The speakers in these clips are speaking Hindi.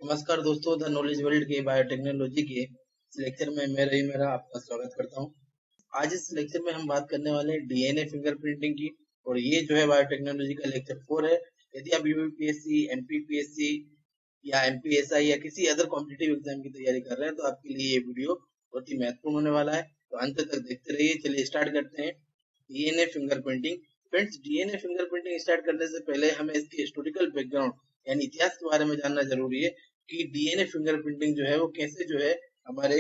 नमस्कार दोस्तों, द नॉलेज वर्ल्ड के बायोटेक्नोलॉजी के इस लेक्चर में मैं रवि मेरा आपका स्वागत करता हूं। आज इस लेक्चर में हम बात करने वाले हैं डीएनए फिंगरप्रिंटिंग की। और ये जो है बायोटेक्नोलॉजी का लेक्चर 4 है। यदि आप यूपीएससी, एमपीपीएससी या एमपीएसआई या किसी अदर कॉम्पिटिटिव एग्जाम की तैयारी कर रहे हैं तो आपके लिए ये वीडियो बहुत ही महत्वपूर्ण होने वाला है। तो अंत तक देखते रहिए। चलिए स्टार्ट करते हैं। DNA fingerprinting. Friends, DNA fingerprinting start करने से पहले हमें इसके हिस्टोरिकल बैकग्राउंड यानी इतिहास के बारे में जानना जरूरी है कि डीएनए फिंगरप्रिंटिंग जो है वो कैसे जो है हमारे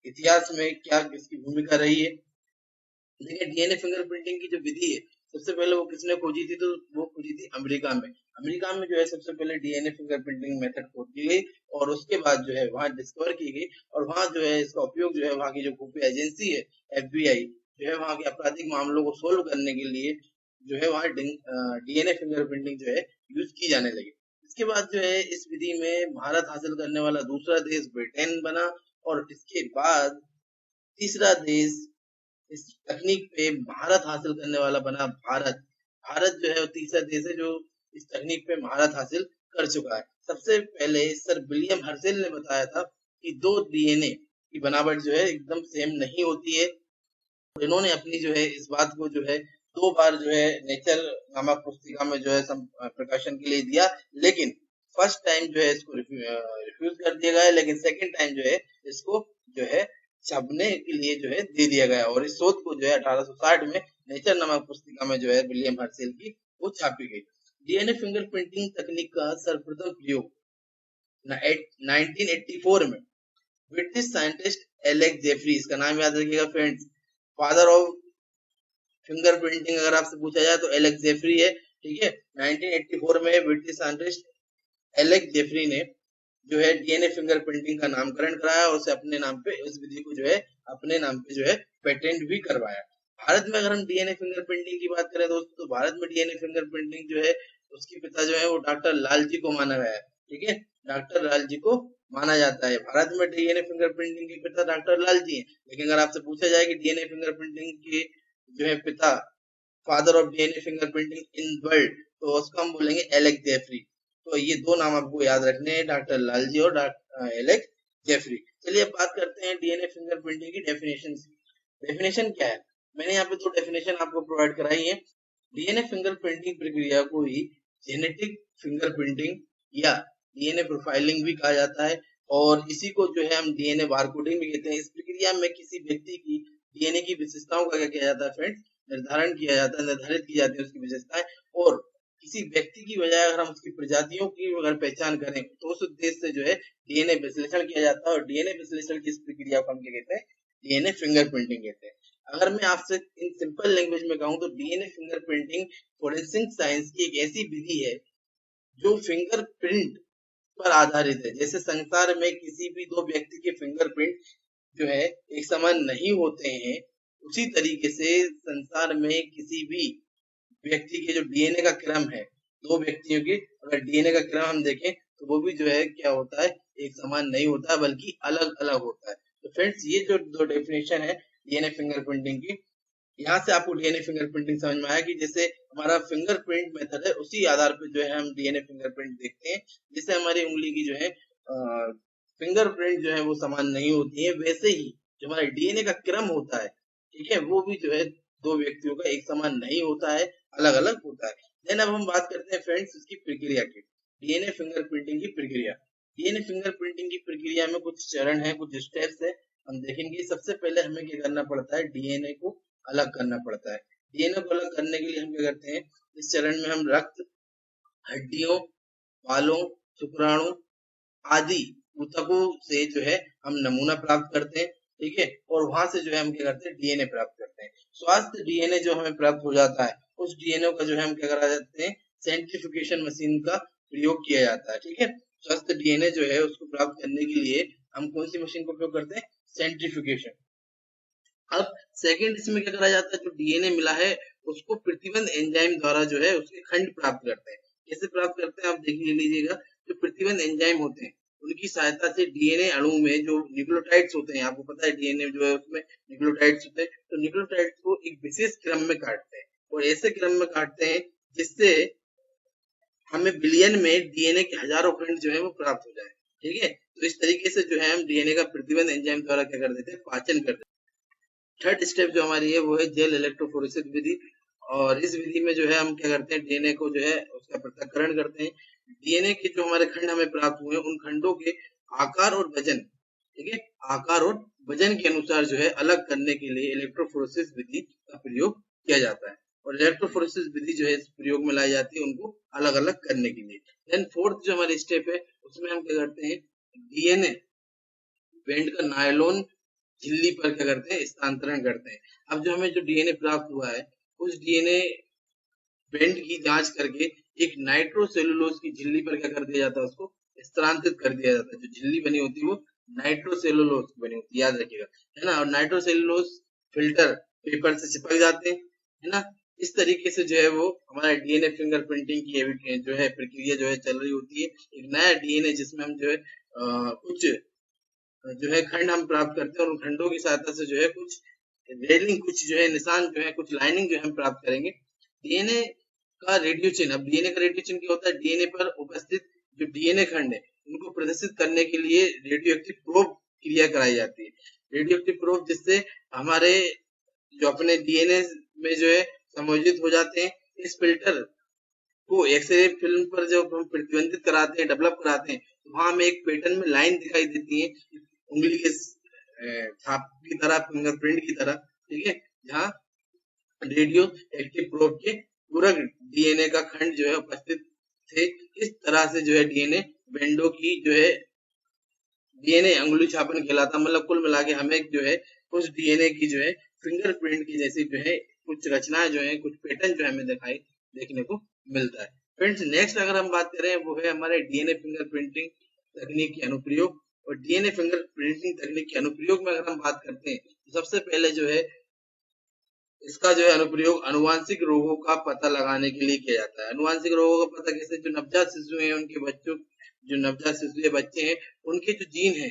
इतिहास में क्या इसकी भूमिका रही है। देखिए, डीएनए फिंगरप्रिंटिंग की जो विधि है, सबसे पहले वो किसने खोजी थी? तो वो खोजी थी अमेरिका में। अमेरिका में जो है सबसे पहले डीएनए फिंगरप्रिंटिंग मेथड खोजी गई और उसके बाद जो है वहां डिस्कवर की गई और वहां जो है इसका उपयोग जो है वहां की जो खुफिया एजेंसी है एफबीआई जो है वहां के आपराधिक मामलों को सोल्व करने के लिए जो है वहां डीएनए फिंगरप्रिंटिंग जो है यूज की जाने लगी। इसके बाद जो है इस विधि में भारत हासिल करने वाला दूसरा देश ब्रिटेन बना और इसके बाद तीसरा देश इस तकनीक पे महारत हासिल करने वाला बना भारत। भारत जो है वो तीसरा देश है जो इस तकनीक पे महारत हासिल कर चुका है। सबसे पहले सर विलियम हर्सेल ने बताया था कि दो डीएनए की बनावट जो है एकदम सेम नहीं होती है। तो इन्होंने अपनी जो है इस बात को जो है 2 बार जो है नेचर नामक पुस्तिका में जो है प्रकाशन के लिए दिया, लेकिन फर्स्ट टाइम जो है इसको रिफ्यूज कर दिया गया, लेकिन सेकंड टाइम जो है इसको जो है छापने के लिए जो है दे दिया गया और इस शोध को जो है 1860 में नेचर नामक पुस्तिका में जो है विलियम हर्सेल की वो छापी गई। डीएनए फिंगरप्रिंटिंग तकनीक का सर्वप्रथम प्रयोग 1984 में ब्रिटिश साइंटिस्ट एलेक्स जेफरी, इसका नाम याद रखिएगा फ्रेंड्स, फादर ऑफ फिंगरप्रिंटिंग अगर आपसे पूछा जाए तो एलेक्स जेफरी है। ठीक है, 1984 में ब्रिटिश साइंटिस्ट एलेक्स जेफरी ने जो है डीएनए फिंगरप्रिंटिंग का नामकरण कराया और उसे अपने नाम पे इस विधि को जो है अपने नाम पे जो है पेटेंट भी करवाया। भारत में अगर हम डीएनए फिंगरप्रिंटिंग की बात करें दोस्तों, तो भारत में डीएनए फिंगरप्रिंटिंग जो है उसके पिता जो है वो डॉक्टर लाल जी को माना गया है। ठीक है, डॉक्टर लाल जी को माना जाता है। भारत में डीएनए फिंगरप्रिंटिंग के पिता डॉक्टर लाल जी हैं, लेकिन अगर आपसे पूछा जाए कि डीएनए फिंगरप्रिंटिंग के जो है पिता, father of DNA fingerprinting in world, तो उसको हम बोलेंगे एलेक्स जेफरी। तो ये दो नाम आपको याद रखने हैं, डॉक्टर लाल जी और डॉक्टर एलेक्स जेफरी। चलिए अब बात करते हैं डीएनए फिंगरप्रिंटिंग की डेफिनेशन की। डेफिनेशन क्या है? मैंने यहाँ पे 2 डेफिनेशन आपको प्रोवाइड कराई है। डीएनए फिंगरप्रिंटिंग प्रक्रिया को ही जेनेटिक फिंगरप्रिंटिंग या डीएनए प्रोफाइलिंग भी कहा जाता है और इसी को जो है हम डीएनए बारकोडिंग भी कहते हैं। इस प्रक्रिया में किसी व्यक्ति की डीएनए की विशेषताओं का क्या किया जाता है फ्रेंड्स? निर्धारण किया जाता है, निर्धारित की जाती है उसकी विशेषताएं। और किसी व्यक्ति की बजाय अगर हम उसकी प्रजातियों की अगर पहचान करें तो उस उद्देश्य से जो है डीएनए विश्लेषण किया जाता है और डीएनए विश्लेषण की इस प्रक्रिया को हम क्या कहते हैं? डीएनए फिंगरप्रिंटिंग कहते हैं। अगर मैं आपसे इन सिंपल लैंग्वेज में कहूँ तो डीएनए फिंगरप्रिंटिंग फोरेंसिक साइंस की एक ऐसी विधि है जो फिंगरप्रिंट पर आधारित है। जैसे संसार में किसी भी दो व्यक्ति के फिंगरप्रिंट जो है एक समान नहीं होते हैं, उसी तरीके से संसार में किसी भी व्यक्ति के जो डीएनए का क्रम है, दो व्यक्तियों के अगर डीएनए का क्रम हम देखें तो वो भी जो है क्या होता है? एक समान नहीं होता है बल्कि अलग अलग होता है। तो फ्रेंड्स, ये जो 2 डेफिनेशन है डीएनए फिंगरप्रिंटिंग की, यहाँ से आपको डीएनए फिंगरप्रिंटिंग समझ में आया कि जैसे हमारा फिंगरप्रिंट मेथड है उसी आधार पर जो है हम डीएनए फिंगरप्रिंट देखते हैं। जैसे हमारी उंगली की जो है फिंगरप्रिंट जो है वो समान नहीं होती है, वैसे ही जो हमारा डीएनए का क्रम होता है, ठीक है, वो भी जो है दो व्यक्तियों का एक समान नहीं होता है, अलग अलग होता है। देन अब हम बात करते हैं फ्रेंड्स इसकी प्रक्रिया की, डीएनए फिंगरप्रिंटिंग की प्रक्रिया। डीएनए फिंगरप्रिंटिंग की प्रक्रिया में कुछ चरण है, कुछ स्टेप्स है, हम देखेंगे। सबसे पहले हमें क्या करना पड़ता है? डीएनए को अलग करना पड़ता है। डीएनए को अलग करने के लिए हम क्या करते हैं? इस चरण में हम रक्त, हड्डियों, बालों, शुक्राणु आदि ऊतकों से जो है हम नमूना प्राप्त करते हैं। ठीक है, और वहां से जो है हम क्या करते हैं? डीएनए प्राप्त करते हैं। स्वास्थ्य डीएनए जो हमें प्राप्त हो जाता है उस डीएनए का जो है हम क्या करा जाते हैं? सेंट्रीफ्यूगेशन मशीन का प्रयोग किया जाता है। ठीक है, स्वस्थ डीएनए जो है उसको प्राप्त करने के लिए हम कौन सी मशीन का उपयोग करते हैं? सेंट्रीफ्यूगेशन। अब सेकंड इसमें क्या करा जाता है? जो डीएनए मिला है उसको प्रतिबंध एंजाइम द्वारा जो है उसके खंड प्राप्त करते हैं। कैसे प्राप्त करते हैं आप देख लीजिएगा। जो प्रतिबंध एंजाइम होते हैं उनकी सहायता से डीएनए अणु में जो न्यूक्लियोटाइड्स होते हैं, आपको पता है डीएनए जो है उसमें न्यूक्लियोटाइड्स होते हैं, तो न्यूक्लियोटाइड्स को एक विशेष क्रम में काटते हैं और ऐसे क्रम में काटते हैं जिससे हमें बिलियन में डीएनए के हजारों खंड जो है वो प्राप्त हो जाए। ठीक है, तो इस तरीके से जो है हम डीएनए का प्रतिबंध एंजाइम द्वारा क्या कर देते हैं, पाचन कर देते हैं। थर्ड स्टेप जो हमारी है वो है जेल इलेक्ट्रोफोरेसिस विधि, और इस विधि में जो है हम क्या करते हैं, डीएनए को जो है उसका पृथक्करण करते हैं। डीएनए के जो हमारे खंड हमें प्राप्त हुए उन खंडों के आकार और वजन, ठीक है, आकार और वजन के अनुसार जो है अलग करने के लिए इलेक्ट्रोफोरेसिस विधि का प्रयोग किया जाता है, और इलेक्ट्रोफोरेसिस विधि जो है इस प्रयोग में लाई जाती है उनको अलग अलग करने के लिए। देन फोर्थ जो हमारी स्टेप है उसमें हम क्या करते हैं, डीएनए बेंड का नायलॉन झिल्ली पर क्या करते हैं, स्थानांतरण करते हैं। अब जो हमें जो डीएनए प्राप्त हुआ है उस डीएनए बेंड की जांच करके एक नाइट्रोसेलुलोज की झिल्ली पर क्या कर दिया जाता है, उसको स्थानांतरित कर दिया जाता है। जो झिल्ली बनी होती है वो नाइट्रोसेलुलोज की बनी होती है, याद रखिएगा, है ना। और नाइट्रोसेलुलोज फिल्टर पेपर से चिपक जाते हैं, है ना। इस तरीके से जो है वो हमारा डीएनए फिंगरप्रिंटिंग की जो है प्रक्रिया जो है चल रही होती है। एक नया डीएनए जिसमें हम जो है कुछ जो है खंड हम प्राप्त करते हैं, और उन खंडों की सहायता से जो है कुछ रेलिंग, कुछ जो है निशान जो है, कुछ लाइनिंग जो है हम प्राप्त करेंगे। डीएनए का रेडियो चिन्ह, अब डीएनए का रेडियो चिन्ह क्या होता है, डीएनए पर उपस्थित जो डीएनए खंड है उनको प्रदर्शित करने के लिए रेडियो एक्टिव प्रोब क्रिया कराई जाती है। रेडियो एक्टिव प्रोब जिससे हमारे जो अपने डीएनए में जो है समायोजित हो जाते हैं। इस फिल्टर को एक्सरे फिल्म पर जब हम प्रतिबंधित कराते हैं, डेवलप कराते हैं, तो वहां हमें एक पैटर्न में लाइन दिखाई देती है, उंगली के छाप की तरह, फिंगरप्रिंट की तरह, ठीक है, जहाँ रेडियो एक्टिव प्रोब के पूरक डीएनए का खंड जो है उपस्थित थे। इस तरह से जो है डीएनए बेंडो की जो है डीएनए अंगुली छापन कहलाता, मतलब कुल मिला के हमें जो है कुछ डीएनए की जो है फिंगरप्रिंट की जैसी जो है कुछ रचनाएं जो है, कुछ पैटर्न जो है हमें देखने को मिलता है। फ्रेंड्स, नेक्स्ट अगर हम बात करें वो है हमारे डीएनए फिंगरप्रिंटिंग तकनीक के अनुप्रयोग। और डीएनए फिंगरप्रिंटिंग तकनीक के अनुप्रयोग में अगर हम बात करते हैं तो सबसे पहले जो है इसका जो है अनुप्रयोग अनुवांशिक रोगों का पता लगाने के लिए किया जाता है। अनुवांशिक रोगों का पता कैसे, जो नवजात शिशु हैं उनके बच्चों, जो नवजात शिशु या बच्चे हैं उनके जो जीन है,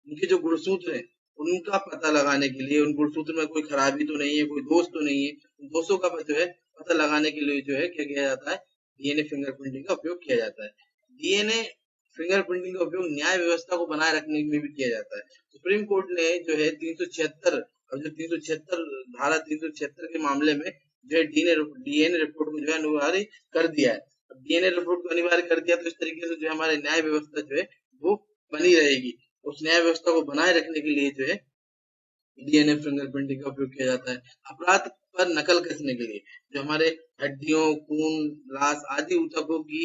उनके जो गुणसूत्र है, उनका पता लगाने के लिए, उन गुणसूत्र में कोई खराबी तो नहीं है, कोई दोष तो नहीं है, दोषों का जो है पता लगाने के लिए जो है क्या किया जाता है, डीएनए फिंगरप्रिंटिंग का उपयोग किया जाता है। डीएनए फिंगरप्रिंटिंग का उपयोग न्याय व्यवस्था को बनाए रखने में भी किया जाता है। सुप्रीम कोर्ट ने जो है 376 और जो 376 धारा 376 के मामले में जो है डीएनए रिपोर्ट को जो है अनिवार्य कर दिया है। डीएनए रिपोर्ट को अनिवार्य कर दिया तो इस तरीके से जो हमारे न्याय व्यवस्था जो है वो बनी रहेगी। उस न्याय व्यवस्था को बनाए रखने के लिए जो है डीएनए फिंगरप्रिंटिंग का उपयोग किया जाता है। अपराध पर नकल कसने के लिए जो हमारे हड्डियों, खून, लाश आदि ऊतकों की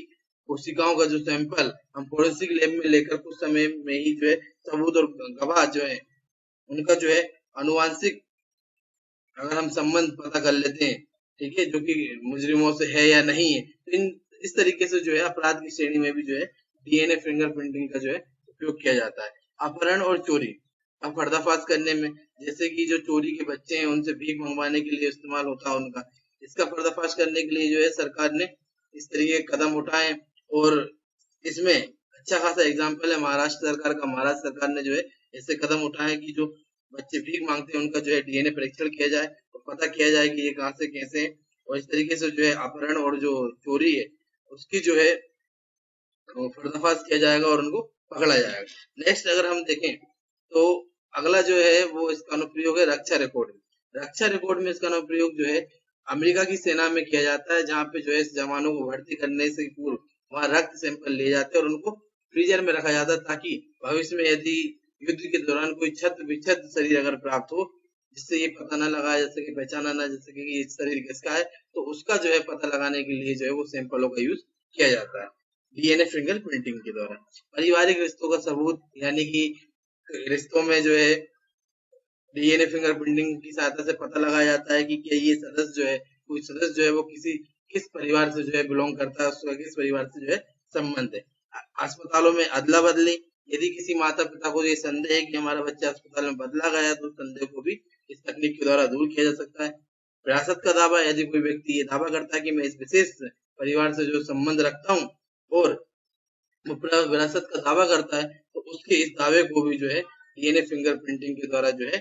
कोशिकाओं का जो सैंपल हम फोरेंसिक लैब में लेकर कुछ समय में ही जो है सबूत और गवाह जो है उनका जो है अनुवांशिक अगर हम संबंध पता कर लेते हैं, ठीक है, जो कि मुजरिमों से है या नहीं है, तो इस तरीके से जो है अपराध की श्रेणी में भी जो है डीएनए फिंगरप्रिंटिंग का जो है उपयोग किया जाता है। अपहरण और चोरी अब पर्दाफाश करने में, जैसे कि जो चोरी के बच्चे हैं उनसे भीख मंगवाने के लिए इस्तेमाल होता है उनका, इसका पर्दाफाश करने के लिए जो है सरकार ने इस तरीके के कदम उठाए। और इसमें अच्छा खासा एग्जाम्पल है महाराष्ट्र सरकार का। महाराष्ट्र सरकार ने जो है ऐसे कदम उठाए कि जो बच्चे भीख मांगते हैं उनका जो है डीएनए परीक्षण किया जाए और पता किया जाए कि ये कहाँ से कैसे है, और इस तरीके से जो है अपहरण और जो चोरी है उसकी जो है पर्दाफाश किया जाएगा और उनको पकड़ा जाएगा। नेक्स्ट अगर हम देखें तो अगला जो है वो इसका अनुप्रयोग है रक्षा रिकॉर्ड। रक्षा रिकॉर्ड में इसका अनुप्रयोग जो है अमेरिका की सेना में किया जाता है, जहाँ पे जो है जवानों को भर्ती करने से पूर्व वहाँ रक्त सैंपल लिए जाते हैं और उनको फ्रीजर में रखा जाता है, ताकि भविष्य में यदि युद्ध के दौरान कोई छत विक्षत शरीर अगर प्राप्त हो जिससे ये पता ना लगा जैसे कि पहचाना ना जैसे कि ये शरीर किसका है, तो उसका जो है पता लगाने के लिए जो है वो सैंपलों का यूज किया जाता है डीएनए फिंगर प्रिंटिंग के द्वारा। पारिवारिक रिश्तों का सबूत, यानी कि रिश्तों में जो है डीएनए फिंगर प्रिंटिंग की सहायता से पता लगाया जाता है कि क्या ये सदस्य जो है, कोई सदस्य जो है वो किस परिवार से जो है बिलोंग करता है, उसका किस परिवार से जो है संबंध है। अस्पतालों में अदला बदली, यदि किसी माता पिता को ये संदेह है कि हमारा बच्चा अस्पताल में बदला गया तो संदेह को भी इस तकनीक के द्वारा दूर किया जा सकता है। विरासत का दावा, यदि कोई व्यक्ति ये दावा करता है कि मैं इस विशेष परिवार से जो संबंध रखता हूँ और वो विरासत का दावा करता है, तो उसके इस दावे को भी जो है डीएनए फिंगर प्रिंटिंग के द्वारा जो है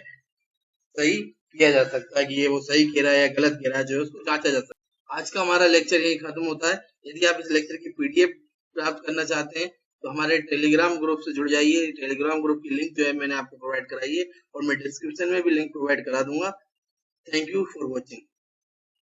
सही किया जा सकता है कि ये वो सही कह रहा है या गलत कह रहा है, जो है उसको जांचा जा सकता है। आज का हमारा लेक्चर यही खत्म होता है। यदि आप इस लेक्चर की पीडीएफ प्राप्त करना चाहते हैं तो हमारे टेलीग्राम ग्रुप से जुड़ जाइए। टेलीग्राम ग्रुप की लिंक जो है मैंने आपको प्रोवाइड कराई है और मैं डिस्क्रिप्शन में भी लिंक प्रोवाइड करा दूंगा। Thank you for watching.